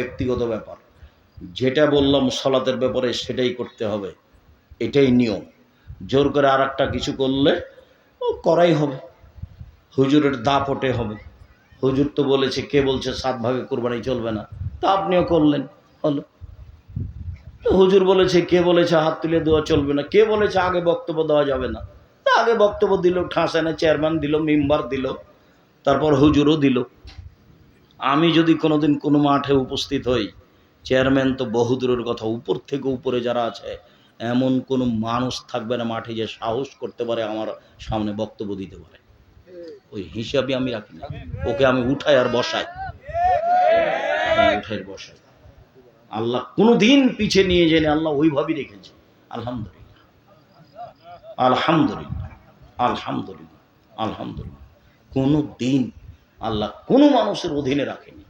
ব্যক্তিগত ব্যাপার। যেটা বললাম সালাতের ব্যাপারে সেটাই করতে হবে, এটাই নিয়ম। জোর করে আর একটা কিছু করলে ও করাই হবে, হুজুরের দাপটে হবে। হুজুর তো বলেছে, কে বলছে 7 ভাগে কোরবানি চলবে না, তা আপনিও করলেন, হলো। হুজুর বলেছে, কে বলেছে হাত তুলে দেওয়া চলবে না, কে বলেছে আগে বক্তব্য দেওয়া যাবে না, তা আগে বক্তব্য দিল, ঠাঁসানে চেয়ারম্যান দিল, মেম্বার দিল, তারপর হুজুরও দিল। আমি যদি কোনোদিন কোনো মাঠে উপস্থিত হই, চেয়ারম্যান তো বহুদূরের কথা, উপর থেকে উপরে যারা আছে এমন কোনো মানুষ থাকবে না মাঠে যে সাহস করতে পারে আমার সামনে বক্তব্য দিতে পারে। ওই হিসাবে আমি রাখি না, ওকে আমি উঠাই আর বসাই, উঠাই বসাই। আল্লাহ কোনো দিন পিছিয়ে নিয়ে যায়নি, আল্লাহ ওইভাবেই রেখেছে। আলহামদুলিল্লাহ, আলহামদুলিল্লাহ, আলহামদুলিল্লাহ, আলহামদুলিল্লাহ। কোনো দিন আল্লাহ কোনো মানুষের অধীনে রাখেনি।